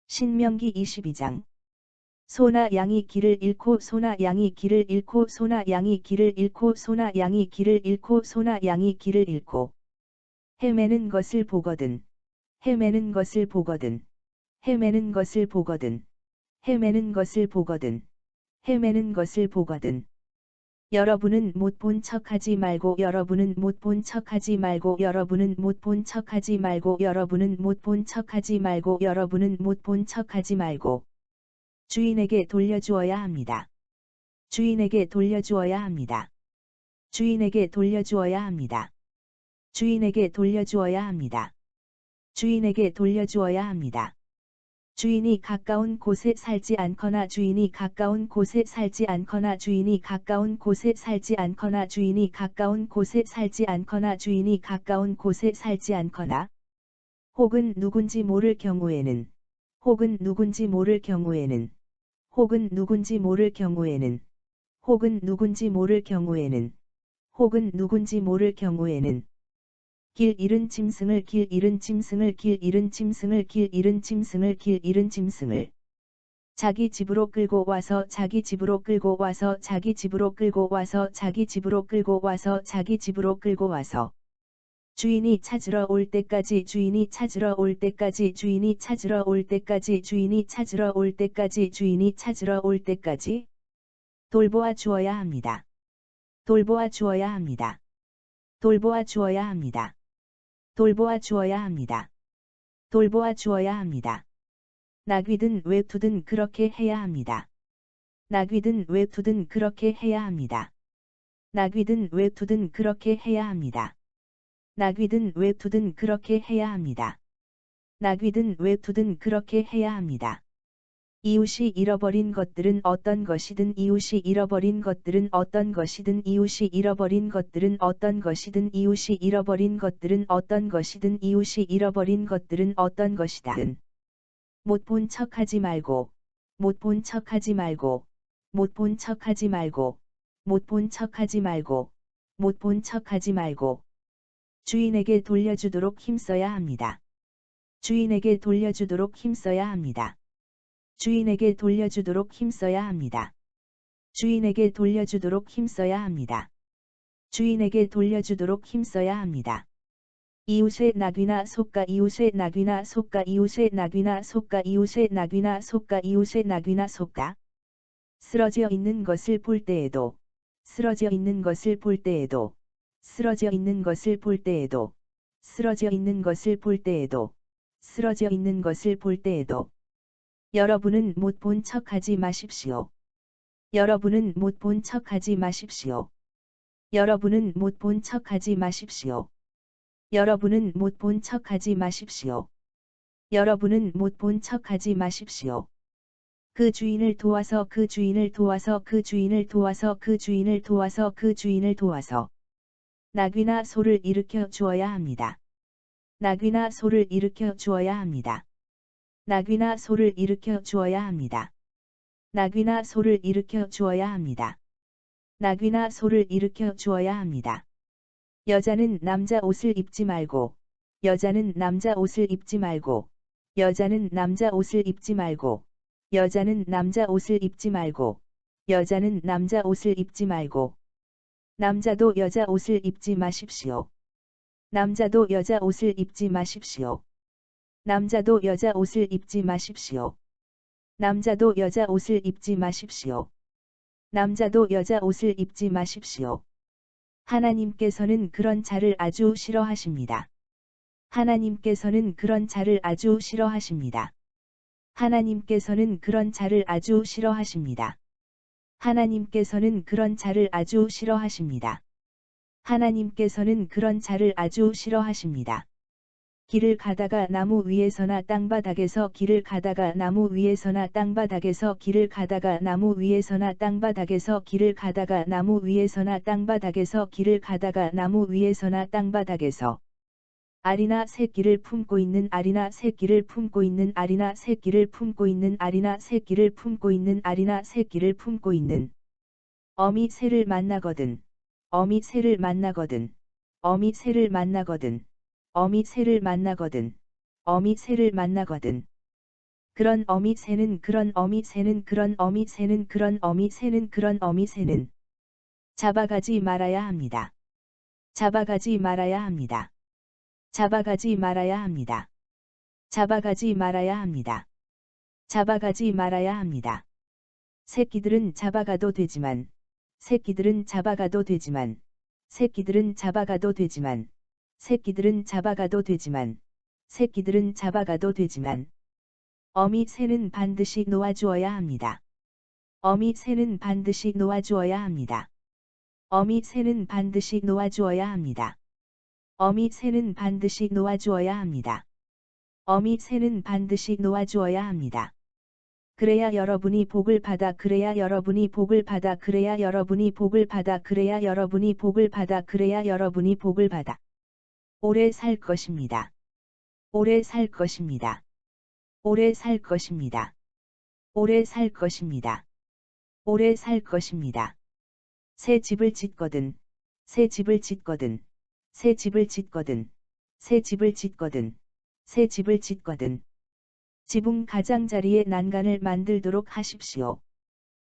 신명기 22장. 소나 양이 길을 잃고 소나 양이 길을 잃고 소나 양이 길을 잃고 소나 양이 길을 잃고 소나 양이 길을 잃고 헤매는 것을 보거든. 헤매는 것을 보거든. 헤매는 것을 보거든. 헤매는 것을 보거든. 헤매는 것을 보거든. 여러분은 못 본 척하지 말고 여러분은 못 본 척하지 말고 여러분은 못 본 척하지 말고 여러분은 못 본 척하지 말고 여러분은 못 본 척하지 말고 주인에게 돌려주어야 합니다. 주인에게 돌려주어야 합니다. 주인에게 돌려주어야 합니다. 주인에게 돌려주어야 합니다. 주인에게 돌려주어야 합니다. 주인이 가까운 곳에 살지 않거나 주인이 가까운 곳에 살지 않거나 주인이 가까운 곳에 살지 않거나 주인이 가까운 곳에 살지 않거나 주인이 가까운 곳에 살지 않거나 혹은 누군지 모를 경우에는 혹은 누군지 모를 경우에는 혹은 누군지 모를 경우에는 혹은 누군지 모를 경우에는 혹은 누군지 모를 경우에는 길 잃은 짐승을 길 잃은 짐승을 길 잃은 짐승을 길 잃은 짐승을 길 잃은 짐승을 자기 집으로 끌고 와서 자기 집으로 끌고 와서 자기 집으로 끌고 와서 자기 집으로 끌고 와서 자기 집으로 끌고 와서 주인이 찾으러 올 때까지 주인이 찾으러 올 때까지 주인이 찾으러 올 때까지 주인이 찾으러 올 때까지 주인이 찾으러 올 때까지 돌보아 주어야 합니다. 돌보아 주어야 합니다. 돌보아 주어야 합니다. 돌보아 주어야 합니다. 돌보아 주어야 합니다. 나귀든 외투든 그렇게 해야 합니다. 나귀든 외투든 그렇게 해야 합니다. 나귀든 외투든 그렇게 해야 합니다. 나귀든 외투든 그렇게 해야 합니다. 나귀든 외투든 그렇게 해야 합니다. 이웃이 잃어버린 것들은 어떤 것이든 이웃이 잃어버린 것들은 어떤 것이든 이웃이 잃어버린 것들은 어떤 것이든 이웃이 잃어버린 것들은 어떤 것이든 이웃이 잃어버린 것들은 어떤 것이든 못 본 척하지 말고 못 본 척하지 말고 못 본 척하지 말고 못 본 척하지 말고 못 본 척하지 말고 주인에게 돌려주도록 힘써야 합니다. 주인에게 돌려주도록 힘써야 합니다. 주인에게 돌려주도록 힘써야 합니다. 주인에게 돌려주도록 힘써야 합니다. 주인에게 돌려주도록 힘써야 합니다. 이웃의 나귀나 소가 이웃의 나귀나 소가 이웃의 나귀나 소가 이웃의 나귀나 소가 이웃의 나귀나 소가 쓰러져 있는 것을 볼 때에도 쓰러져 있는 것을 볼 때에도 쓰러져 있는 것을 볼 때에도 쓰러져 있는 것을 볼 때에도 쓰러져 있는 것을 볼 때에도 여러분은 못 본 척하지 마십시오. 여러분은 못 본 척하지 마십시오. 여러분은 못 본 척하지 마십시오. 여러분은 못 본 척하지 마십시오. 여러분은 못 본 척하지 마십시오. 그 주인을 도와서 그 주인을 도와서 그 주인을 도와서 그 주인을 도와서 그 주인을 도와서 나귀나 소를 일으켜 주어야 합니다. 나귀나 소를 일으켜 주어야 합니다. 나귀나 소를 일으켜 주어야 합니다. 나귀나 소를 일으켜 주어야 합니다. 나귀나 소를 일으켜 주어야 합니다. 여자는 남자 옷을 입지 말고 여자는 남자 옷을 입지 말고 여자는 남자 옷을 입지 말고 여자는 남자 옷을 입지 말고 여자는 남자 옷을 입지 말고 남자도 여자 옷을 입지 마십시오. 남자도 여자 옷을 입지 마십시오. 남자도 여자 옷을 입지 마십시오. 남자도 여자 옷을 입지 마십시오. 남자도 여자 옷을 입지 마십시오. 하나님께서는 그런 자를 아주 싫어하십니다. 하나님께서는 그런 자를 아주 싫어하십니다. 하나님께서는 그런 자를 아주 싫어하십니다. 하나님께서는 그런 자를 아주 싫어하십니다. 하나님께서는 그런 자를 아주 싫어하십니다. 길을 가다가 나무 위에서나 땅바닥에서 길을 가다가 나무 위에서나 땅바닥에서 길을 가다가 나무 위에서나 땅바닥에서 길을 가다가 나무 위에서나 땅바닥에서 길을 가다가 나무 위에서나 땅바닥에서 알이나 새끼를 품고 있는 알이나 새끼를 품고 있는 알이나 새끼를 품고 있는 알이나 새끼를 품고 있는 알이나 새끼를 품고 있는 어미 새를 만나거든 어미 새를 만나거든 어미 새를 만나거든 어미 새를 만나거든 어미 새를 만나거든 그런 어미 새는 그런 어미 새는 그런 어미 새는 그런 어미 새는 그런 어미 새는 잡아가지 말아야 합니다. 잡아가지 말아야 합니다. 잡아가지 말아야 합니다. 잡아가지 말아야 합니다. 잡아가지 말아야 합니다. 새끼들은 잡아가도 되지만, 새끼들은 잡아가도 되지만, 새끼들은 잡아가도 되지만, 새끼들은 잡아가도 되지만, 새끼들은 잡아가도 되지만, 어미 새는 반드시 놓아주어야 합니다. 어미 새는 반드시 놓아주어야 합니다. 어미 새는 반드시 놓아주어야 합니다. 어미 새는 반드시 놓아주어야 합니다. 어미 새는 반드시 놓아주어야 합니다. 그래야 여러분이 복을 받아 그래야 여러분이 복을 받아 그래야 여러분이 복을 받아 그래야 여러분이 복을 받아 그래야 여러분이 복을 받아 오래 살 것입니다. 오래 살 것입니다. 오래 살 것입니다. 오래 살 것입니다. 오래 살 것입니다. 새 집을 짓거든, 새 집을 짓거든, 새 집을 짓거든, 새 집을 짓거든, 새 집을 짓거든. 지붕 가장자리에 난간을 만들도록 하십시오.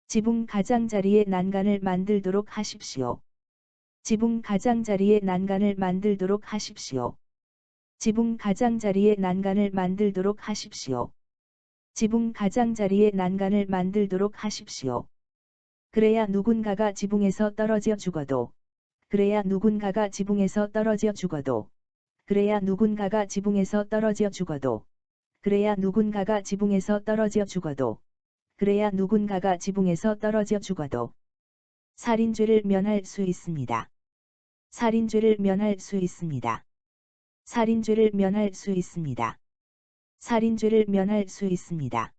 지붕 가장자리에 난간을 만들도록 하십시오. 지붕 가장자리에 난간을 만들도록 하십시오. 지붕 가장자리에 난간을 만들도록 하십시오. 지붕 가장자리에 난간을 만들도록 하십시오. 그래야 누군가가 지붕에서 떨어져 죽어도, 그래야 누군가가 지붕에서 떨어져 죽어도, 그래야 누군가가 지붕에서 떨어져 죽어도, 그래야 누군가가 지붕에서 떨어져 죽어도, 그래야 누군가가 지붕에서 떨어져 죽어도 살인죄를 면할 수 있습니다. 살인죄를 면할 수 있습니다. 살인죄를 면할 수 있습니다. 살인죄를 면할 수 있습니다.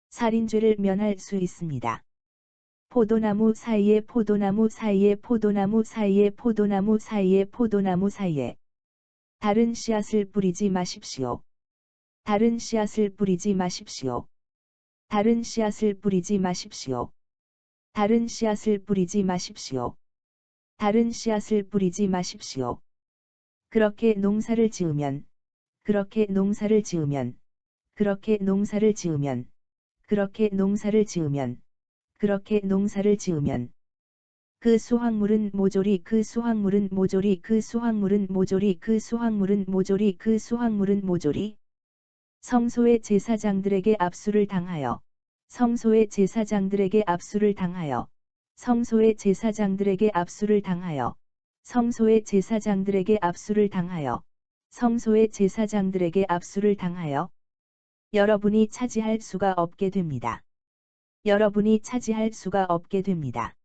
살인죄를 면할 수 있습니다. 포도나무 사이에 포도나무 사이에 포도나무 사이에 포도나무 사이에 포도나무 사이에 다른 씨앗을 뿌리지 마십시오. 다른 씨앗을 뿌리지 마십시오. 다른 씨앗을 뿌리지 마십시오. 다른 씨앗을 뿌리지 마십시오. 다른 씨앗을 뿌리지 마십시오. 그렇게 농사를 지으면, 그렇게 농사를 지으면, 그렇게 농사를 지으면, 그렇게 농사를 지으면, 그렇게 농사를 지으면 그 수확물은 모조리 그 수확물은 모조리 그 수확물은 모조리 그 수확물은 모조리 그 수확물은 모조리 성소의 제사장들에게 압수를 당하여 성소의 제사장들에게 압수를 당하여 성소의 제사장들에게 압수를 당하여 성소의 제사장들에게 압수를 당하여 성소의 제사장들에게 압수를 당하여 여러분이 차지할 수가 없게 됩니다. 여러분이 차지할 수가 없게 됩니다.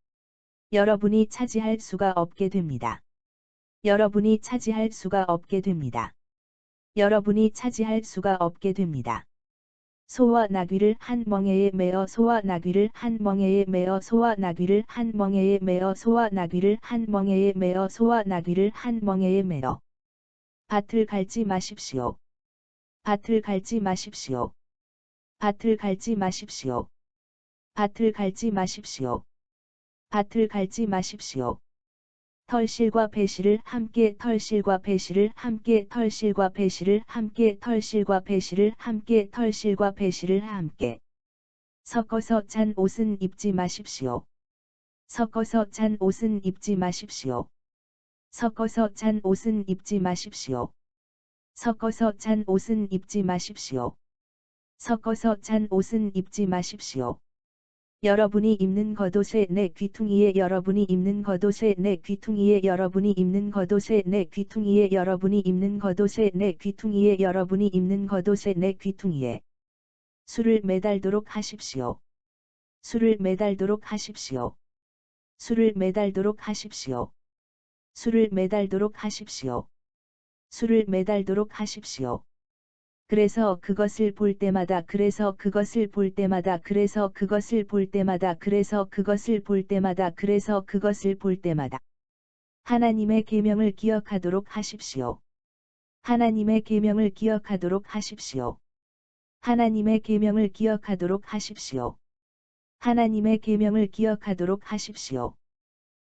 여러분이 차지할 수가 없게 됩니다. 여러분이 차지할 수가 없게 됩니다. 여러분이 차지할 수가 없게 됩니다. 소와 나귀를 한 멍에에 매어 소와 나귀를 한 멍에에 매어 소와 나귀를 한 멍에에 매어 소와 나귀를 한 멍에에 매어 소와 나귀를 한 멍에에 매어 밭을 갈지 마십시오. 밭을 갈지 마십시오. 밭을 갈지 마십시오. 밭을 갈지 마십시오. 밭을 갈지 마십시오. 털실과 배실을 함께 털실과 배실을 함께 털실과 배실을 함께 털실과 배실을 함께 털실과 배실을 함께 섞어서 찬 옷은 입지 마십시오. 섞어서 찬 옷은 입지 마십시오. 섞어서 찬 옷은 입지 마십시오. 섞어서 찬 옷은 입지 마십시오. 섞어서 찬 옷은 입지 마십시오. 여러분이 입는 겉옷에 내 귀퉁이에 여러분이 입는 겉옷에 내 귀퉁이에 여러분이 입는 겉옷에 내 귀퉁이에 여러분이 입는 겉옷에 내 귀퉁이에 여러분이 입는 겉옷에 내 귀퉁이에 술을 매달도록 하십시오. 술을 매달도록 하십시오. 술을 매달도록 하십시오. 술을 매달도록 하십시오. 술을 매달도록 하십시오. 그래서 그것을 볼 때마다 그래서 그것을 볼 때마다 그래서 그것을 볼 때마다 그래서 그것을 볼 때마다 그래서 그것을 볼 때마다 하나님의 계명을 기억하도록 하십시오. 하나님의 계명을 기억하도록 하십시오. 하나님의 계명을 기억하도록 하십시오. 하나님의 계명을 기억하도록 하십시오.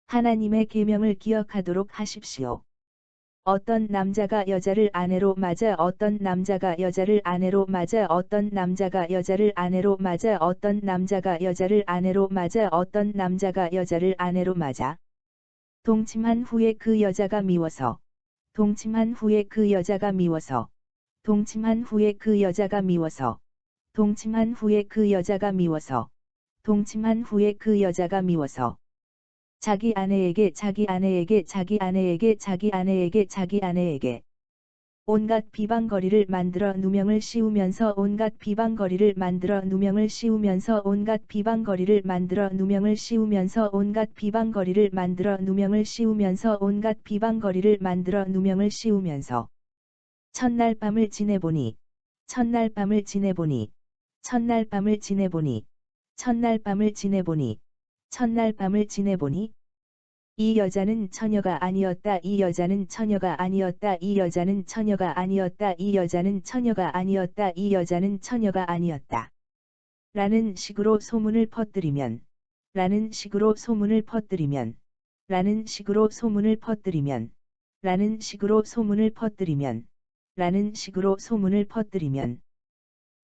하나님의 계명을 기억하도록 하십시오. 어떤 남자가 여자를 아내로 맞아 어떤 남자가 여자를 아내로 맞아 어떤 남자가 여자를 아내로 맞아 어떤 남자가 여자를 아내로 맞아 어떤 남자가 여자를 아내로 맞아 동침한 후에 그 여자가 미워서 동침한 후에 그 여자가 미워서 동침한 후에 그 여자가 미워서 동침한 후에 그 여자가 미워서 동침한 후에 그 여자가 미워서 자기 아내에게 자기 아내에게 자기 아내에게 자기 아내에게 자기 아내에게 온갖 비방거리를 만들어 누명을 씌우면서 온갖 비방거리를 만들어 누명을 씌우면서 온갖 비방거리를 만들어 누명을 씌우면서 온갖 비방거리를 만들어 누명을 씌우면서 온갖 비방거리를 만들어 누명을 씌우면서 첫날 밤을 지내보니 첫날 밤을 지내보니 첫날 밤을 지내보니 첫날 밤을 지내보니 첫날 밤을 지내보니 이 여자는 처녀가 아니었다. 이 여자는 처녀가 아니었다. 이 여자는 처녀가 아니었다. 이 여자는 처녀가 아니었다. 이 여자는 처녀가 아니었다. 라는 식으로 소문을 퍼뜨리면 라는 식으로 소문을 퍼뜨리면 라는 식으로 소문을 퍼뜨리면 라는 식으로 소문을 퍼뜨리면 라는 식으로 소문을 퍼뜨리면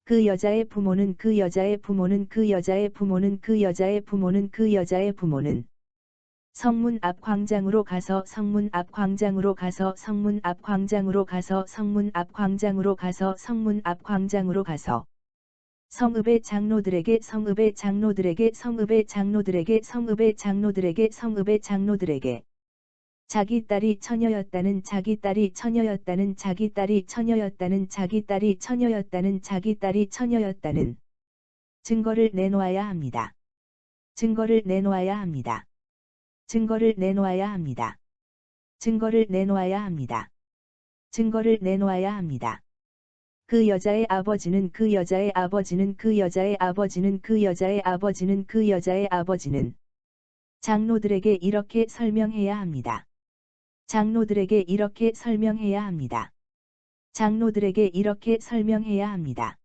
그 여자의 부모는 그 여자의 부모는 그 여자의 부모는 그 여자의 부모는 그 여자의 부모는 성문 앞 광장으로 가서 성문 앞 광장으로 가서 성문 앞 광장으로 가서 성문 앞 광장으로 가서 성문 앞 광장으로 가서 성읍의 장로들에게 성읍의 장로들에게 성읍의 장로들에게 성읍의 장로들에게 성읍의 장로들에게 자기 딸이 처녀였다는 자기 딸이 처녀였다는 자기 딸이 처녀였다는 자기 딸이 처녀였다는 자기 딸이 처녀였다는 증거를 내놓아야 합니다. 증거를 내놓아야 합니다. 증거를 내놓아야 합니다. 증거를 내놓아야 합니다. 증거를 내놓아야 합니다. 그 여자의 아버지는 그 여자의 아버지는 그 여자의 아버지는 그 여자의 아버지는 그 여자의 아버지는 장로들에게 이렇게 설명해야 합니다. 장로들에게 이렇게 설명해야 합니다. 장로들에게 이렇게 설명해야 합니다.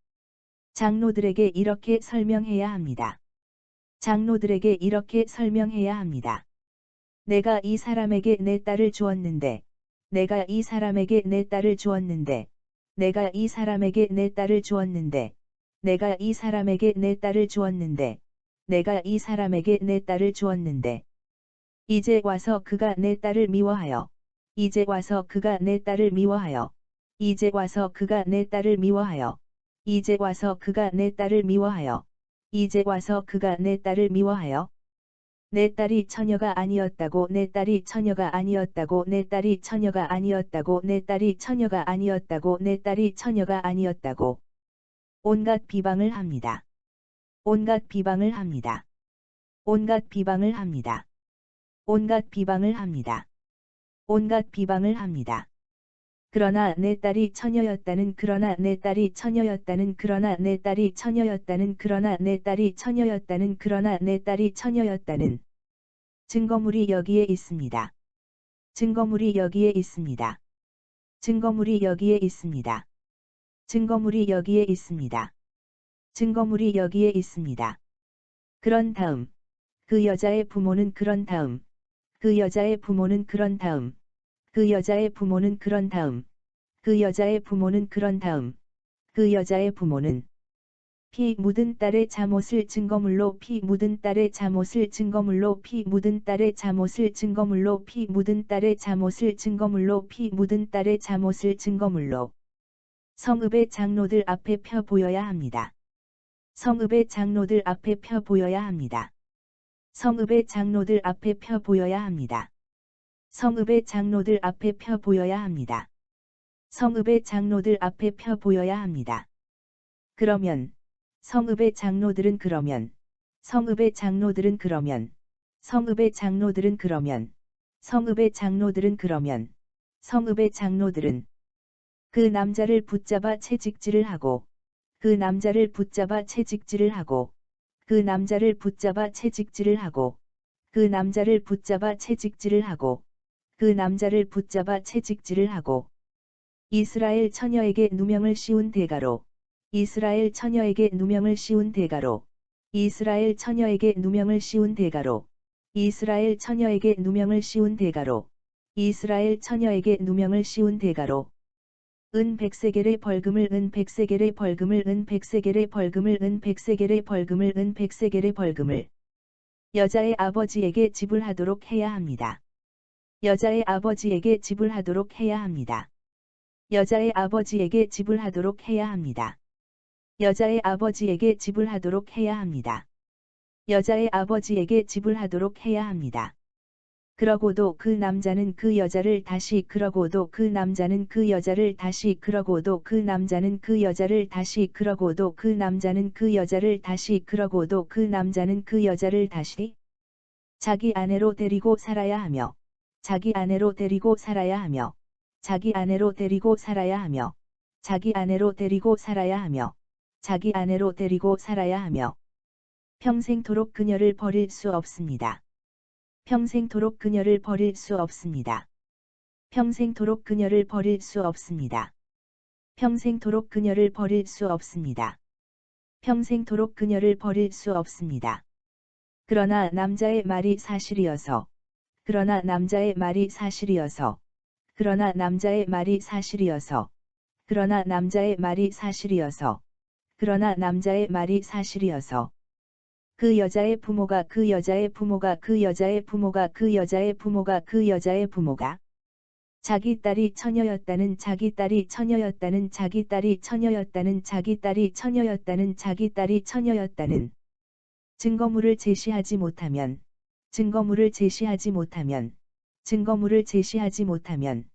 장로들에게 이렇게 설명해야 합니다. 장로들에게 이렇게 설명해야 합니다. 내가 이 사람에게 내 딸을 주었는데, 내가 이 사람에게 내 딸을 주었는데, 내가 이 사람에게 내 딸을 주었는데, 내가 이 사람에게 내 딸을 주었는데, 내가 이 사람에게 내 딸을 주었는데, 이제 와서 그가 내 딸을 미워하여, 이제 와서 그가 내 딸을 미워하여, 이제 와서 그가 내 딸을 미워하여, 이제 와서 그가 내 딸을 미워하여, 이제 와서 그가 내 딸을 미워하여, 내 딸이 처녀가 아니었다고 내 딸이 처녀가 아니었다고 내 딸이 처녀가 아니었다고 내 딸이 처녀가 아니었다고 내 딸이 처녀가 아니었다고 온갖 비방을 합니다. 온갖 비방을 합니다. 온갖 비방을 합니다. 온갖 비방을 합니다. 온갖 비방을 합니다. 그러나 내 딸이 처녀였다는 그러나 내 딸이 처녀였다는 그러나 내 딸이 처녀였다는 그러나 내 딸이 처녀였다는 그러나 내 딸이 처녀였다는 증거물이 여기에 있습니다. 증거물이 여기에 있습니다. 증거물이 여기에 있습니다. 증거물이 여기에 있습니다. 증거물이 여기에 있습니다. 그런 다음 그 여자의 부모는 그런 다음 그 여자의 부모는 그런 다음 그 여자의 부모는 그런 다음 그 여자의 부모는 그런 다음 그 여자의 부모는 피 묻은 딸의 잠옷을 증거물로 피 묻은 딸의 잠옷을 증거물로 피 묻은 딸의 잠옷을 증거물로 피 묻은 딸의 잠옷을 증거물로 피 묻은 딸의 잠옷을 증거물로 성읍의 장로들 앞에 펴 보여야 합니다. 성읍의 장로들 앞에 펴 보여야 합니다. 성읍의 장로들 앞에 펴 보여야 합니다. 성읍의 장로들 앞에 펴 보여야 합니다. 성읍의 장로들 앞에 펴 보여야 합니다. 그러면 성읍의 장로들은 그러면 성읍의 장로들은 그러면 성읍의 장로들은 그러면 성읍의 장로들은 그러면 성읍의 장로들은 그 남자를 붙잡아 채찍질을 하고 그 남자를 붙잡아 채찍질을 하고 그 남자를 붙잡아 채찍질을 하고 그 남자를 붙잡아 채찍질을 하고 그 남자를 붙잡아 채찍질을 하고 이스라엘 처녀에게 누명을 씌운 대가로 이스라엘 처녀에게 누명을 씌운 대가로 이스라엘 처녀에게 누명을 씌운 대가로 이스라엘 처녀에게 누명을 씌운 대가로 이스라엘 처녀에게 누명을 씌운 대가로 은 100세겔의 벌금을 은 100세겔의 벌금을 은 100세겔의 벌금을 은 100세겔의 벌금을 은 100세겔의 벌금을 여자의 아버지에게 지불하도록 해야 합니다. 여자의 아버지에게 지불하도록 해야 합니다. 여자의 아버지에게 지불하도록 해야 합니다. 여자의 아버지에게 지불하도록 해야 합니다. 여자의 아버지에게 지불하도록 해야 합니다. 그러고도 그 남자는 그 여자를 다시 그러고도 그 남자는 그 여자를 다시 그러고도 그 남자는 그 여자를 다시 그러고도 그 남자는 그 여자를 다시 그러고도 그 남자는 그 여자를 다시 자기 아내로 데리고 살아야 하며 자기 아내로 데리고 살아야 하며 자기 아내로 데리고 살아야 하며 자기 아내로 데리고 살아야 하며 자기 아내로 데리고 살아야 하며 평생토록 그녀를 버릴 수 없습니다. 평생토록 그녀를 버릴 수 없습니다. 평생토록 그녀를 버릴 수 없습니다. 평생토록 그녀를 버릴 수 없습니다. 평생토록 그녀를 버릴 수 없습니다. 그러나 남자의 말이 사실이어서 그러나 남자의 말이 사실이어서 그러나 남자의 말이 사실이어서 그러나 남자의 말이 사실이어서 그러나 남자의 말이 사실이어서 그 여자의 부모가 그 여자의 부모가 그 여자의 부모가 그 여자의 부모가 그 여자의 부모가 자기 딸이 처녀였다는 자기 딸이 처녀였다는 자기 딸이 처녀였다는 자기 딸이 처녀였다는 자기 딸이 처녀였다는 증거물을 제시하지 못하면 증거물을 제시하지 못하면 증거물을 제시하지 못하면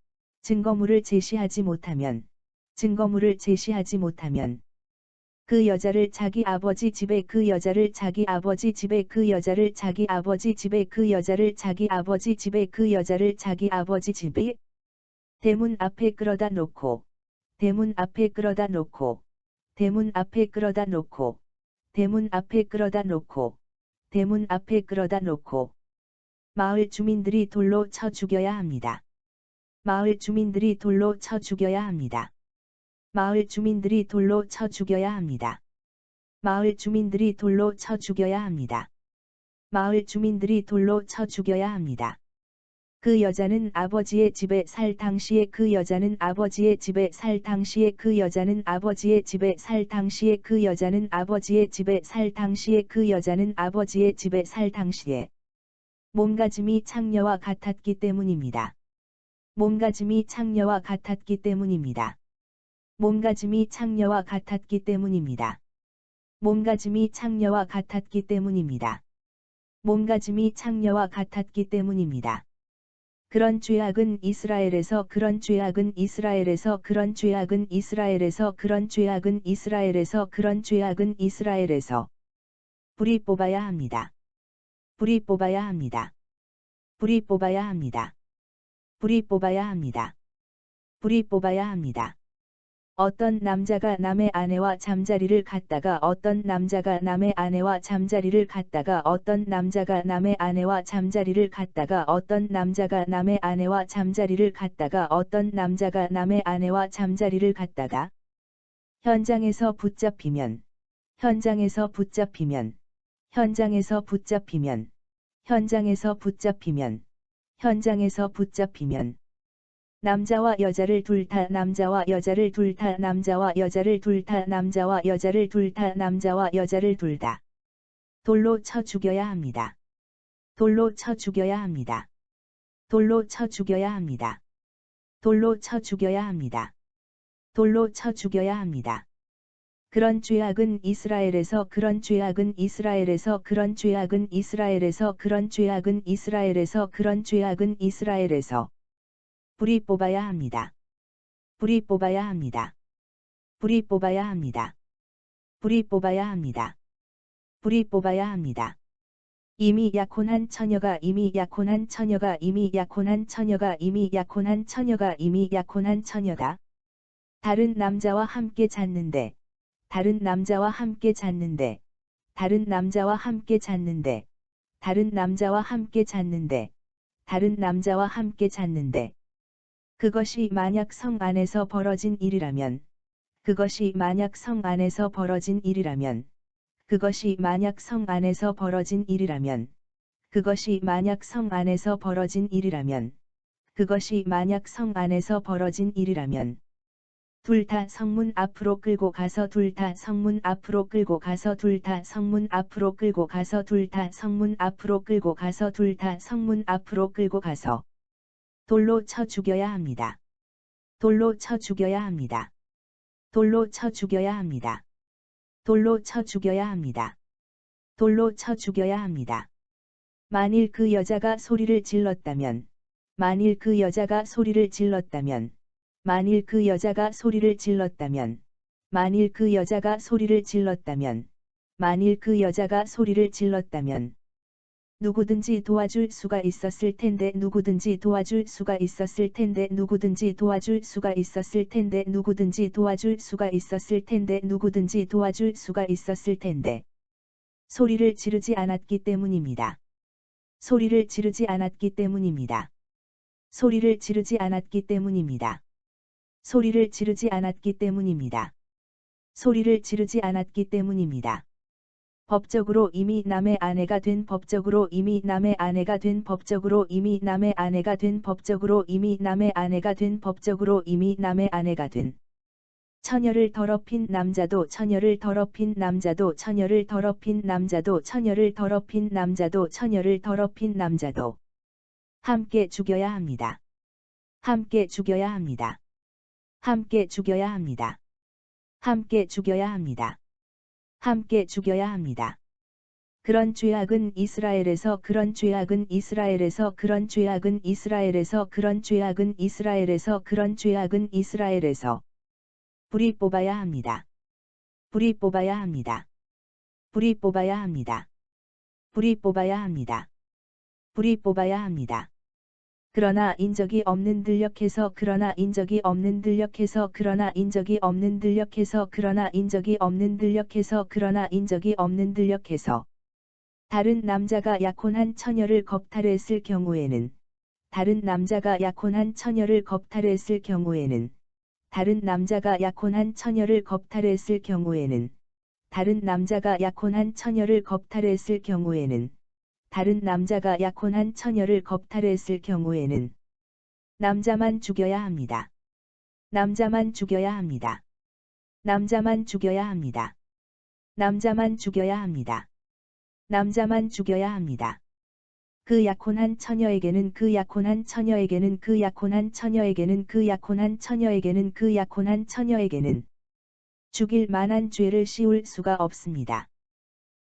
증거물을 제시하지 못하면 증거물을 제시하지 못하면 그 여자를 자기 아버지 집에 그 여자를 자기 아버지 집에 그 여자를 자기 아버지 집에 그 여자를 자기 아버지 집에 그 여자를 자기 아버지 집에 대문 앞에 끌어다 놓고 대문 앞에 끌어다 놓고 대문 앞에 끌어다 놓고 대문 앞에 끌어다 놓고 대문 앞에 끌어다 놓고 마을 주민들이 돌로 쳐 죽여야 합니다. 마을 주민들이 돌로 쳐 죽여야 합니다. 마을 주민들이 돌로 쳐 죽여야 합니다. 마을 주민들이 돌로 쳐 죽여야 합니다. 마을 주민들이 돌로 쳐 죽여야 합니다. 그 여자는 아버지의 집에 살 당시에 그 여자는 아버지의 집에 살 당시에 그 여자는 아버지의 집에 살 당시에 그 여자는 아버지의 집에 살 당시에 그 여자는 아버지의 집에 살 당시에 몸가짐이 창녀와 같았기 때문입니다. 몸가짐이 창녀와 같았기 때문입니다. 몸가짐이 창녀와 같았기 때문입니다. 몸가짐이 창녀와 같았기 때문입니다. 몸가짐이 창녀와 같았기 때문입니다. 그런 죄악은 이스라엘에서 그런 죄악은 이스라엘에서 그런 죄악은 이스라엘에서 그런 죄악은 이스라엘에서 그런 죄악은 이스라엘에서 불이 뽑아야 합니다. 불이 뽑아야 합니다. 불이 뽑아야 합니다. 불이 뽑아야 합니다. 불이 뽑아야 합니다. 어떤 남자가 남의 아내와 잠자리를 갖다가 어떤 남자가 남의 아내와 잠자리를 갖다가 어떤 남자가 남의 아내와 잠자리를 갖다가 어떤 남자가 남의 아내와 잠자리를 갖다가 어떤 남자가 남의 아내와 잠자리를 갖다가 현장에서 붙잡히면 현장에서 붙잡히면 현장에서 붙잡히면 현장에서 붙잡히면 현장에서 붙잡히면 남자와 여자를 둘 다 남자와 여자를 둘 다 남자와 여자를 둘 다 남자와 여자를 둘 다 남자와 여자를 둘 다 돌로 쳐 죽여야 합니다. 돌로 쳐 죽여야 합니다. 돌로 쳐 죽여야 합니다. 돌로 쳐 죽여야 합니다. 돌로 쳐 죽여야 합니다. 그런 죄악은 이스라엘에서 그런 죄악은 이스라엘에서 그런 죄악은 이스라엘에서 그런 죄악은 이스라엘에서 그런 죄악은 이스라엘에서 불이 뽑아야 합니다. 불이 뽑아야 합니다. 불이 뽑아야 합니다. 불이 뽑아야 합니다. 불이 뽑아야 합니다. 이미 약혼한 처녀가 이미 약혼한 처녀가 이미 약혼한 처녀가 이미 약혼한 처녀가 이미 약혼한 처녀가 다른 남자와 함께 잤는데 다른 남자와 함께 잤는데 다른 남자와 함께 잤는데 다른 남자와 함께 잤는데 다른 남자와 함께 잤는데 그것이 만약 성 안에서 벌어진 일이라면 그것이 만약 성 안에서 벌어진 일이라면 그것이 만약 성 안에서 벌어진 일이라면 그것이 만약 성 안에서 벌어진 일이라면 그것이 만약 성 안에서 벌어진 일이라면 둘 다 성문 앞으로 끌고 가서 둘 다 성문 앞으로 끌고 가서 둘 다 성문 앞으로 끌고 가서 둘 다 성문 앞으로 끌고 가서 둘 다 성문 앞으로 끌고 가서 돌로 쳐 죽여야 합니다. 돌로 쳐 죽여야 합니다. 돌로 쳐 죽여야 합니다. 돌로 쳐 죽여야 합니다. 돌로 쳐 죽여야 합니다. 만일 그 여자가 소리를 질렀다면, 만일 그 여자가 소리를 질렀다면, 만일 그 여자가 소리를 질렀다면, 만일 그 여자가 소리를 질렀다면, 만일 그 여자가 소리를 질렀다면, 누구든지 도와줄 수가 있었을 텐데 누구든지 도와줄 수가 있었을 텐데 누구든지 도와줄 수가 있었을 텐데 누구든지 도와줄 수가 있었을 텐데 누구든지 도와줄 수가 있었을 텐데 소리를 지르지 않았기 때문입니다. 소리를 지르지 않았기 때문입니다. 소리를 지르지 않았기 때문입니다. 소리를 지르지 않았기 때문입니다. 소리를 지르지 않았기 때문입니다. 법적으로 이미 남의 아내가 된 법적으로 이미 남의 아내가 된 법적으로 이미 남의 아내가 된 법적으로 이미 남의 아내가 된 법적으로 이미 남의 아내가 된 처녀를 더럽힌 남자도 처녀를 더럽힌 남자도 처녀를 더럽힌 남자도 처녀를 더럽힌 남자도 처녀를 더럽힌 남자도 함께 죽여야 합니다. 함께 죽여야 합니다. 함께 죽여야 합니다. 함께 죽여야 합니다. 함께 죽여야 합니다. 그런 죄악은 이스라엘에서 그런 죄악은 이스라엘에서 그런 죄악은 이스라엘에서 그런 죄악은 이스라엘에서 그런 죄악은 이스라엘에서 불이 뽑아야 합니다. 불이 뽑아야 합니다. 불이 뽑아야 합니다. 불이 뽑아야 합니다. 불이 뽑아야 합니다. 그러나 인적이 없는 들녘에서 그러나 인적이 없는 들녘에서 그러나 인적이 없는 들녘에서 그러나 인적이 없는 들녘에서 그러나 인적이 없는 들녘에서 다른 남자가 약혼한 처녀를 겁탈했을 경우에는 다른 남자가 약혼한 처녀를 겁탈했을 경우에는 다른 남자가 약혼한 처녀를 겁탈했을 경우에는 다른 남자가 약혼한 처녀를 겁탈했을 경우에는 다른 남자가 약혼한 처녀를 겁탈했을 경우에는 남자만 죽여야 합니다. 남자만 죽여야 합니다. 남자만 죽여야 합니다. 남자만 죽여야 합니다. 남자만 죽여야 합니다. 그 약혼한 처녀에게는 그 약혼한 처녀에게는 그 약혼한 처녀에게는 그 약혼한 처녀에게는 그 약혼한 처녀에게는 죽일 만한 죄를 씌울 수가 없습니다.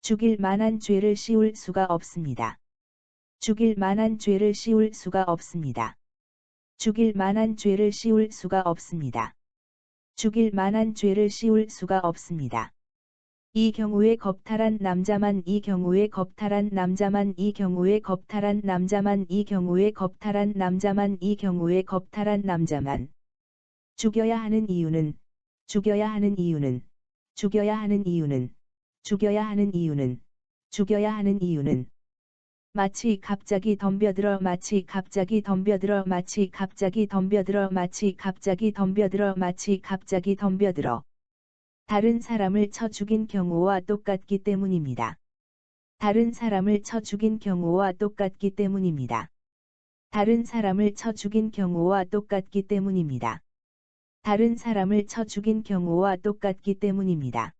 죽일 만한 죄를 씌울 수가 없습니다. 죽일 만한 죄를 씌울 수가 없습니다. 죽일 만한 죄를 씌울 수가 없습니다. 죽일 만한 죄를 씌울 수가 없습니다. 이 경우에 겁탈한 남자만 이 경우에 겁탈한 남자만 이 경우에 겁탈한 남자만 이 경우에 겁탈한 남자만 이 경우에 겁탈한 남자만 죽여야 하는 이유는 죽여야 하는 이유는 죽여야 하는 이유는 죽여야 하는 이유는 죽여야 하는 이유는 마치 갑자기 덤벼들어 마치 갑자기 덤벼들어 마치 갑자기 덤벼들어 마치 갑자기 덤벼들어 마치 갑자기 덤벼들어 다른 사람을 쳐 죽인 경우와 똑같기 때문입니다. 다른 사람을 쳐 죽인 경우와 똑같기 때문입니다. 다른 사람을 쳐 죽인 경우와 똑같기 때문입니다. 다른 사람을 쳐 죽인 경우와 똑같기 때문입니다.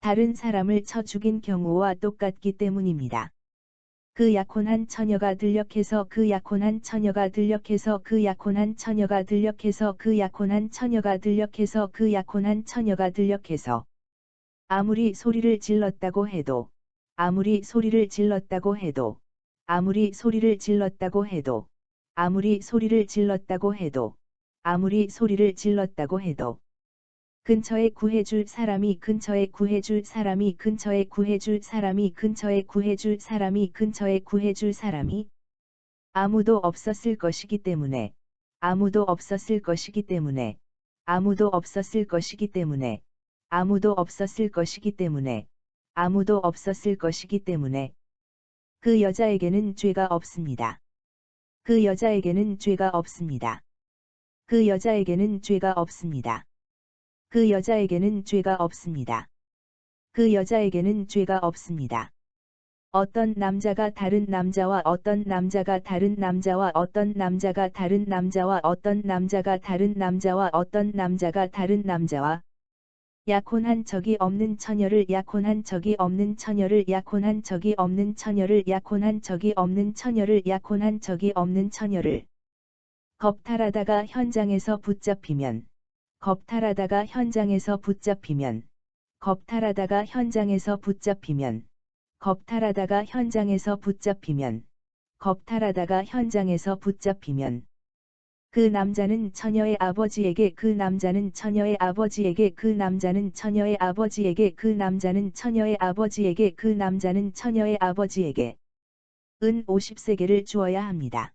다른 사람을 쳐 죽인 경우와 똑같기 때문입니다. 그 약혼한 처녀가 들녘에서 그 약혼한 처녀가 들녘에서 그 약혼한 처녀가 들녘에서 그 약혼한 처녀가 들녘에서 그 약혼한 처녀가 들녘에서 아무리 소리를 질렀다고 해도 아무리 소리를 질렀다고 해도 아무리 소리를 질렀다고 해도 아무리 소리를 질렀다고 해도 아무리 소리를 질렀다고 해도 근처에 구해줄 사람이 근처에 구해줄 사람이 근처에 구해줄 사람이 근처에 구해줄 사람이 근처에 구해줄 사람이 아무도 없었을 것이기 때문에 아무도 없었을 것이기 때문에 아무도 없었을 것이기 때문에 아무도 없었을 것이기 때문에 아무도 없었을 것이기 때문에 그 여자에게는 죄가 없습니다. 그 여자에게는 죄가 없습니다. 그 여자에게는 죄가 없습니다. 그 여자에게는 죄가 없습니다. 그 여자에게는 죄가 없습니다. 어떤 남자가 다른 남자와 어떤 남자가 다른 남자와 어떤 남자가 다른 남자와 어떤 남자가 다른 남자와 어떤 남자가 다른 남자와 약혼한 적이 없는 처녀를 약혼한 적이 없는 처녀를 약혼한 적이 없는 처녀를 약혼한 적이 없는 처녀를 약혼한 적이 없는 처녀를 겁탈하다가 현장에서 붙잡히면 겁탈하다가 현장에서 붙잡히면 겁탈하다가 현장에서 붙잡히면 겁탈하다가 현장에서 붙잡히면 겁탈하다가 현장에서 붙잡히면 그 남자는 처녀의 아버지에게 그 남자는 처녀의 아버지에게 그 남자는 처녀의 아버지에게 그 남자는 처녀의 아버지에게 그 남자는 처녀의 아버지에게 은 50세겔을 주어야 합니다.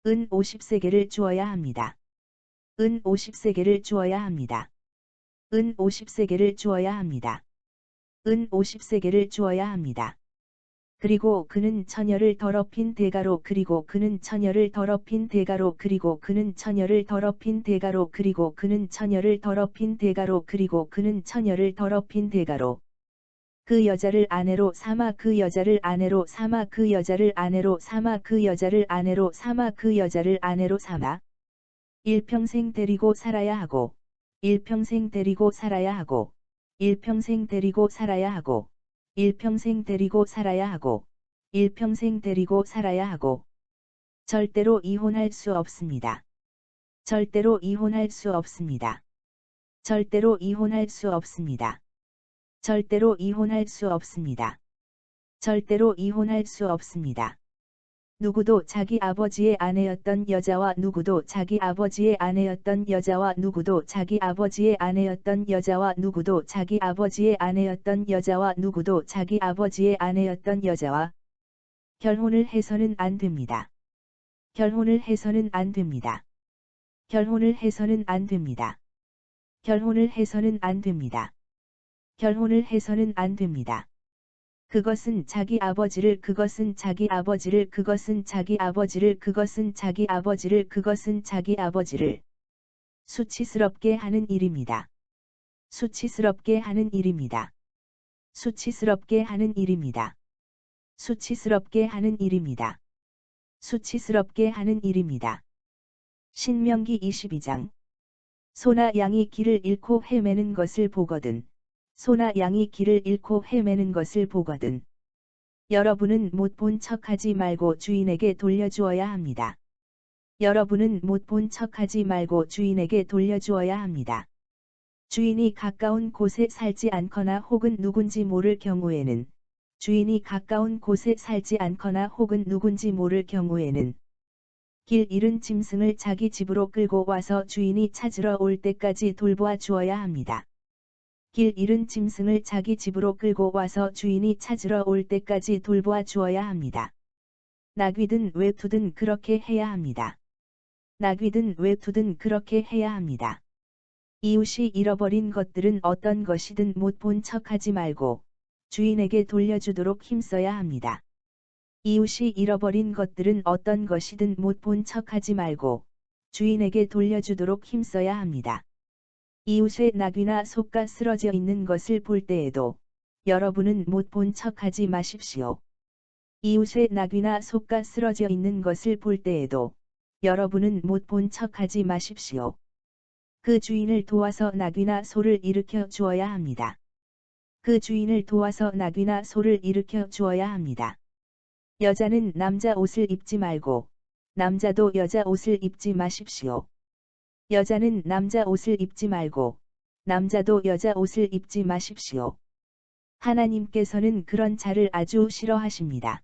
은 50세겔을 주어야 합니다. 은 50세겔을 주어야 합니다. 은 50세겔을 주어야 합니다. 은 50세겔을 주어야 합니다. 그리고 그는 처녀를 더럽힌 대가로 그리고 그는 처녀를 더럽힌 대가로 그리고 그는 처녀를 더럽힌 대가로 그리고 그는 처녀를 더럽힌 대가로 그리고 그는 처녀를 더럽힌 대가로 그 여자를 아내로 삼아 그 여자를 아내로 삼아 그 여자를 아내로 삼아 그 여자를 아내로 삼아 그 여자를 아내로 삼아 일평생 데리고 살아야 하고 일평생 데리고 살아야 하고 일평생 데리고 살아야 하고 일평생 데리고 살아야 하고 일평생 데리고 살아야 하고 절대로 이혼할 수 없습니다. 절대로 이혼할 수 없습니다. 절대로 이혼할 수 없습니다. 절대로 이혼할 수 없습니다. 절대로 이혼할 수 없습니다. 누구도 자기 아버지의 아내였던 여자와 누구도 자기 아버지의 아내였던 여자와 누구도 자기 아버지의 아내였던 여자와 누구도 자기 아버지의 아내였던 여자와 누구도 자기 아버지의 아내였던 여자와 결혼을 해서는 안 됩니다. 결혼을 해서는 안 됩니다. 결혼을 해서는 안 됩니다. 결혼을 해서는 안 됩니다. 결혼을 해서는 안 됩니다. 그것은 자기 아버지를 그것은 자기 아버지를 그것은 자기 아버지를 그것은 자기 아버지를 그것은 자기 아버지를 수치스럽게 하는 일입니다. 수치스럽게 하는 일입니다. 수치스럽게 하는 일입니다. 수치스럽게 하는 일입니다. 수치스럽게 하는 일입니다. 신명기 22장 소나 양이 길을 잃고 헤매는 것을 보거든 소나 양이 길을 잃고 헤매는 것을 보거든 여러분은 못 본 척하지 말고 주인에게 돌려주어야 합니다. 여러분은 못 본 척하지 말고 주인에게 돌려주어야 합니다. 주인이 가까운 곳에 살지 않거나 혹은 누군지 모를 경우에는 주인이 가까운 곳에 살지 않거나 혹은 누군지 모를 경우에는 길 잃은 짐승을 자기 집으로 끌고 와서 주인이 찾으러 올 때까지 돌보아 주어야 합니다. 길 잃은 짐승을 자기 집으로 끌고 와서 주인이 찾으러 올 때까지 돌보아 주어야 합니다. 나귀든 외투든 그렇게 해야 합니다. 나귀든 외투든 그렇게 해야 합니다. 이웃이 잃어버린 것들은 어떤 것이든 못 본 척하지 말고 주인에게 돌려주도록 힘써야 합니다. 이웃이 잃어버린 것들은 어떤 것이든 못 본 척하지 말고 주인에게 돌려주도록 힘써야 합니다. 이웃의 나귀나 소가 쓰러져 있는 것을 볼 때에도 여러분은 못 본 척하지 마십시오. 이웃의 나귀나 소가 쓰러져 있는 것을 볼 때에도 여러분은 못 본 척하지 마십시오. 그 주인을 도와서 나귀나 소를 일으켜 주어야 합니다. 그 주인을 도와서 나귀나 소를 일으켜 주어야 합니다. 여자는 남자 옷을 입지 말고 남자도 여자 옷을 입지 마십시오. 여자는 남자 옷을 입지 말고 남자도 여자 옷을 입지 마십시오. 하나님께서는 그런 자를 아주 싫어하십니다.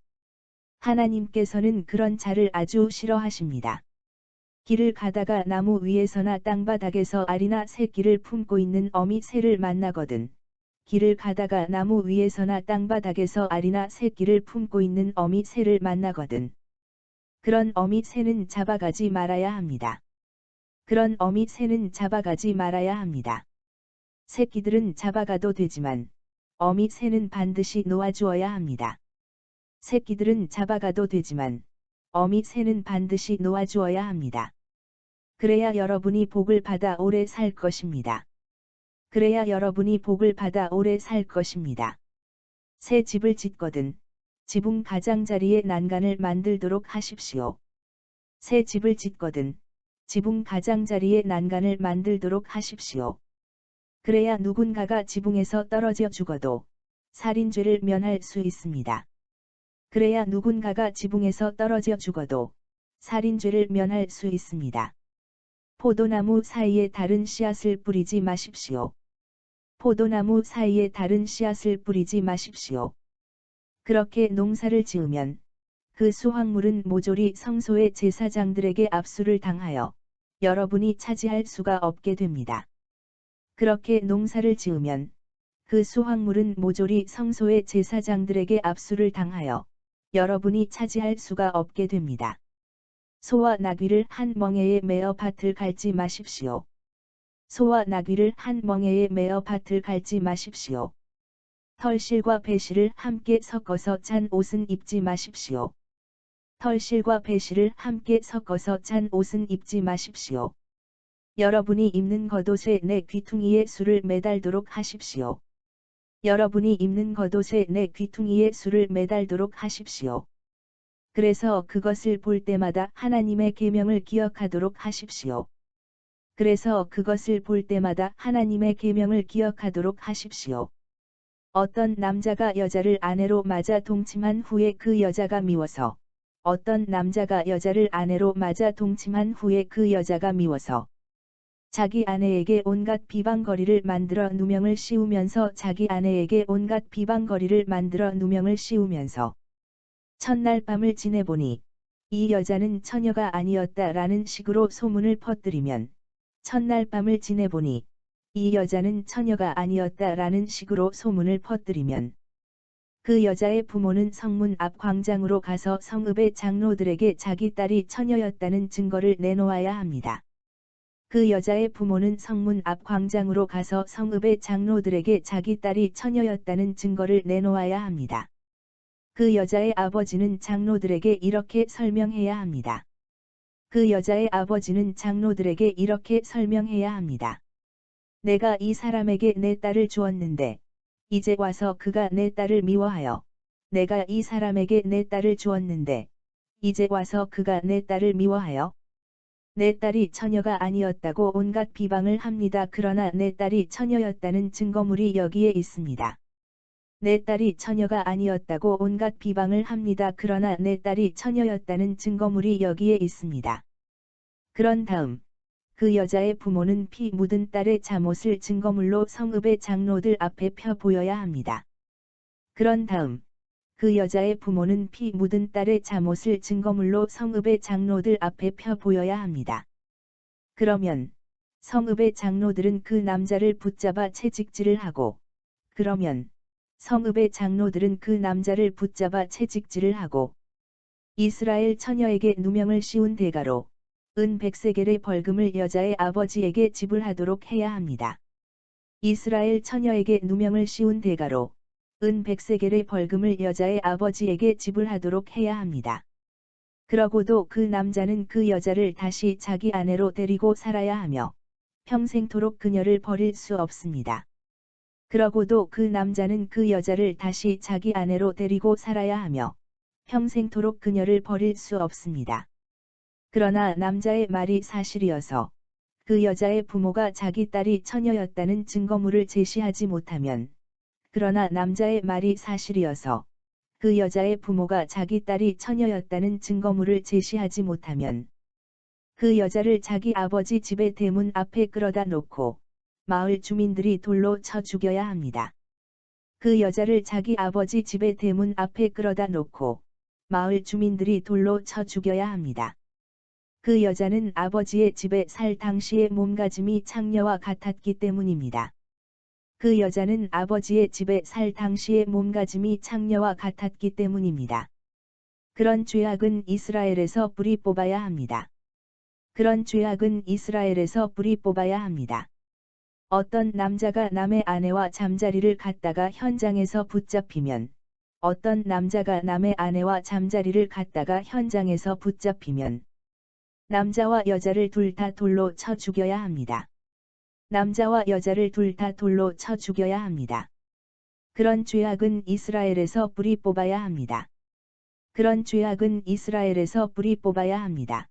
하나님께서는 그런 자를 아주 싫어하십니다. 길을 가다가 나무 위에서나 땅바닥에서 알이나 새끼를 품고 있는 어미 새를 만나거든. 길을 가다가 나무 위에서나 땅바닥에서 알이나 새끼를 품고 있는 어미 새를 만나거든. 그런 어미 새는 잡아가지 말아야 합니다. 그런 어미 새는 잡아가지 말아야 합니다. 새끼들은 잡아가도 되지만 어미 새는 반드시 놓아주어야 합니다. 새끼들은 잡아가도 되지만 어미 새는 반드시 놓아주어야 합니다. 그래야 여러분이 복을 받아 오래 살 것입니다. 그래야 여러분이 복을 받아 오래 살 것입니다. 새 집을 짓거든 지붕 가장자리에 난간을 만들도록 하십시오. 새 집을 짓거든 지붕 가장자리에 난간을 만들도록 하십시오. 그래야 누군가가 지붕에서 떨어져 죽어도 살인죄를 면할 수 있습니다. 그래야 누군가가 지붕에서 떨어져 죽어도 살인죄를 면할 수 있습니다. 포도나무 사이에 다른 씨앗을 뿌리지 마십시오. 포도나무 사이에 다른 씨앗을 뿌리지 마십시오. 그렇게 농사를 지으면 그 수확물은 모조리 성소의 제사장들에게 압수를 당하여 여러분이 차지할 수가 없게 됩니다. 그렇게 농사를 지으면 그 수확물은 모조리 성소의 제사장들에게 압수를 당하여 여러분이 차지할 수가 없게 됩니다. 소와 나귀를 한 멍에에 매어 밭을 갈지 마십시오. 소와 나귀를 한 멍에에 매어 밭을 갈지 마십시오. 털실과 배실을 함께 섞어서 짠 옷은 입지 마십시오. 털실과 배실을 함께 섞어서 짠 옷은 입지 마십시오. 여러분이 입는 겉옷에 내 귀퉁이에 술을 매달도록 하십시오. 여러분이 입는 겉옷에 내 귀퉁이에 술을 매달도록 하십시오. 그래서 그것을 볼 때마다 하나님의 계명을 기억하도록 하십시오. 그래서 그것을 볼 때마다 하나님의 계명을 기억하도록 하십시오. 어떤 남자가 여자를 아내로 맞아 동침한 후에 그 여자가 미워서 어떤 남자가 여자를 아내로 맞아 동침한 후에 그 여자가 미워서 자기 아내에게 온갖 비방거리를 만들어 누명을 씌우면서 자기 아내에게 온갖 비방거리를 만들어 누명을 씌우면서 첫날 밤을 지내보니 이 여자는 처녀가 아니었다라는 식으로 소문을 퍼뜨리면 첫날 밤을 지내보니 이 여자는 처녀가 아니었다라는 식으로 소문을 퍼뜨리면 그 여자의 부모는 성문 앞 광장으로 가서 성읍의 장로들에게 자기 딸이 처녀였다는 증거를 내놓아야 합니다. 그 여자의 부모는 성문 앞 광장으로 가서 성읍의 장로들에게 자기 딸이 처녀였다는 증거를 내놓아야 합니다. 그 여자의 아버지는 장로들에게 이렇게 설명해야 합니다. 그 여자의 아버지는 장로들에게 이렇게 설명해야 합니다. 내가 이 사람에게 내 딸을 주었는데 이제 와서 그가 내 딸을 미워하여 내가 이 사람에게 내 딸을 주었는데 이제 와서 그가 내 딸을 미워하여 내 딸이 처녀가 아니었다고 온갖 비방을 합니다. 그러나 내 딸이 처녀였다는 증거물이 여기에 있습니다. 내 딸이 처녀가 아니었다고 온갖 비방을 합니다. 그러나 내 딸이 처녀였다는 증거물이 여기에 있습니다. 그런 다음 그 여자의 부모는 피 묻은 딸의 잠옷을 증거물로 성읍의 장로들 앞에 펴 보여야 합니다. 그런 다음 그 여자의 부모는 피 묻은 딸의 잠옷을 증거물로 성읍의 장로들 앞에 펴 보여야 합니다. 그러면 성읍의 장로들은 그 남자를 붙잡아 채찍질을 하고 그러면 성읍의 장로들은 그 남자를 붙잡아 채찍질을 하고 이스라엘 처녀에게 누명을 씌운 대가로 은 100세겔의 벌금을 여자의 아버지에게 지불하도록 해야 합니다. 이스라엘 처녀에게 누명을 씌운 대가로 은 100세겔의 벌금을 여자의 아버지에게 지불하도록 해야 합니다. 그러고도 그 남자는 그 여자를 다시 자기 아내로 데리고 살아야 하며 평생토록 그녀를 버릴 수 없습니다. 그러고도 그 남자는 그 여자를 다시 자기 아내로 데리고 살아야 하며 평생토록 그녀를 버릴 수 없습니다. 그러나 남자의 말이 사실이어서 그 여자의 부모가 자기 딸이 처녀였다는 증거물을 제시하지 못하면 그러나 남자의 말이 사실이어서 그 여자의 부모가 자기 딸이 처녀였다는 증거물을 제시하지 못하면 그 여자를 자기 아버지 집의 대문 앞에 끌어다 놓고 마을 주민들이 돌로 쳐 죽여야 합니다. 그 여자를 자기 아버지 집의 대문 앞에 끌어다 놓고 마을 주민들이 돌로 쳐 죽여야 합니다. 그 여자는 아버지의 집에 살 당시의 몸가짐이 창녀와 같았기 때문입니다. 그 여자는 아버지의 집에 살 당시의 몸가짐이 창녀와 같았기 때문입니다. 그런 죄악은 이스라엘에서 뿌리 뽑아야 합니다. 그런 죄악은 이스라엘에서 뿌리 뽑아야 합니다. 어떤 남자가 남의 아내와 잠자리를 갖다가 현장에서 붙잡히면 어떤 남자가 남의 아내와 잠자리를 갖다가 현장에서 붙잡히면 남자와 여자를 둘 다 돌로 쳐 죽여야 합니다. 남자와 여자를 둘 다 돌로 쳐 죽여야 합니다. 그런 죄악은 이스라엘에서 뿌리 뽑아야 합니다. 그런 죄악은 이스라엘에서 뿌리 뽑아야 합니다.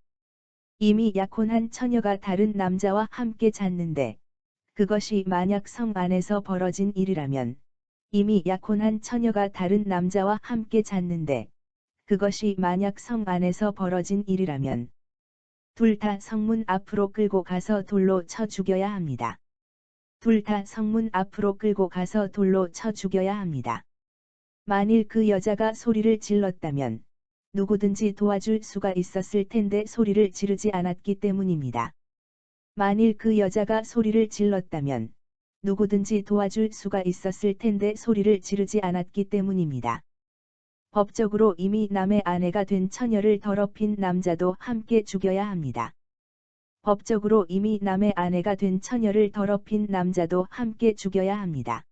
이미 약혼한 처녀가 다른 남자와 함께 잤는데 그것이 만약 성 안에서 벌어진 일이라면 이미 약혼한 처녀가 다른 남자와 함께 잤는데 그것이 만약 성 안에서 벌어진 일이라면 둘 다 성문 앞으로 끌고 가서 돌로 쳐 죽여야 합니다. 둘 다 성문 앞으로 끌고 가서 돌로 쳐 죽여야 합니다. 만일 그 여자가 소리를 질렀다면 누구든지 도와줄 수가 있었을 텐데 소리를 지르지 않았기 때문입니다. 만일 그 여자가 소리를 질렀다면 누구든지 도와줄 수가 있었을 텐데 소리를 지르지 않았기 때문입니다. 법적으로 이미 남의 아내가 된 처녀를 더럽힌 남자도 함께 죽여야 합니다. 법적으로 이미 남의 아내가 된 처녀를 더럽힌 남자도 함께 죽여야 합니다.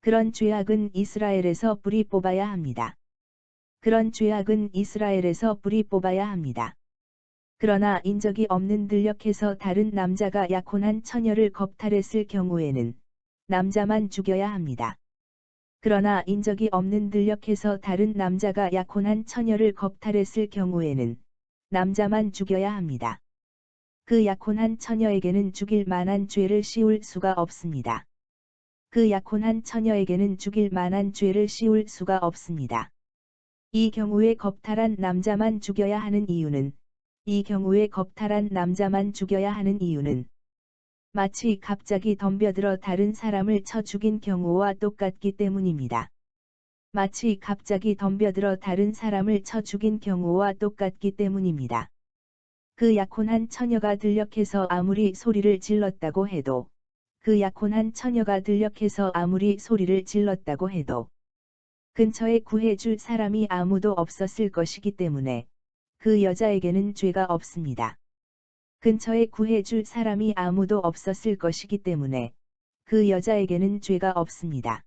그런 죄악은 이스라엘에서 뿌리 뽑아야 합니다. 그런 죄악은 이스라엘에서 뿌리 뽑아야 합니다. 그러나 인적이 없는 들녘에서 다른 남자가 약혼한 처녀를 겁탈했을 경우에는 남자만 죽여야 합니다. 그러나 인적이 없는 들녘에서 다른 남자가 약혼한 처녀를 겁탈했을 경우에는 남자만 죽여야 합니다. 그 약혼한 처녀에게는 죽일 만한 죄를 씌울 수가 없습니다. 그 약혼한 처녀에게는 죽일 만한 죄를 씌울 수가 없습니다. 이 경우에 겁탈한 남자만 죽여야 하는 이유는 이 경우에 겁탈한 남자만 죽여야 하는 이유는 마치 갑자기 덤벼들어 다른 사람을 쳐 죽인 경우와 똑같기 때문입니다. 마치 갑자기 덤벼들어 다른 사람을 쳐 죽인 경우와 똑같기 때문입니다. 그 약혼한 처녀가 들녘에서 아무리 소리를 질렀다고 해도 그 약혼한 처녀가 들녘에서 아무리 소리를 질렀다고 해도 근처에 구해줄 사람이 아무도 없었을 것이기 때문에 그 여자에게는 죄가 없습니다. 근처에 구해줄 사람이 아무도 없었을 것이기 때문에 그 여자에게는 죄가 없습니다.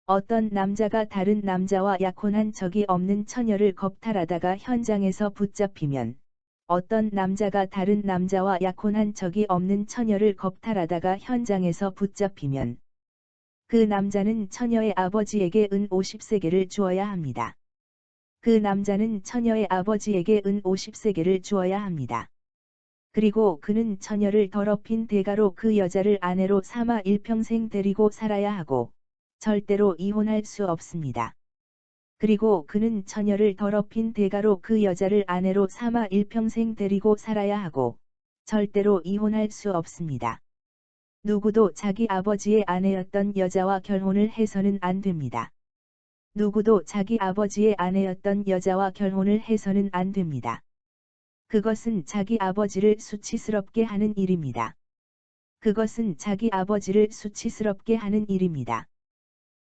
어떤 남자가 다른 남자와 약혼한 적이 없는 처녀를 겁탈하다가 현장에서 붙잡히면 어떤 남자가 다른 남자와 약혼한 적이 없는 처녀를 겁탈하다가 현장에서 붙잡히면 그 남자는 처녀의 아버지에게 은 50세겔을 주어야 합니다. 그 남자는 처녀의 아버지에게 은 50세겔을 주어야 합니다. 그리고 그는 처녀를 더럽힌 대가로 그 여자를 아내로 삼아 일평생 데리고 살아야 하고 절대로 이혼할 수 없습니다. 그리고 그는 처녀를 더럽힌 대가로 그 여자를 아내로 삼아 일평생 데리고 살아야 하고 절대로 이혼할 수 없습니다. 누구도 자기 아버지의 아내였던 여자와 결혼을 해서는 안 됩니다. 누구도 자기 아버지의 아내였던 여자와 결혼을 해서는 안 됩니다. 그것은 자기 아버지를 수치스럽게 하는 일입니다. 그것은 자기 아버지를 수치스럽게 하는 일입니다.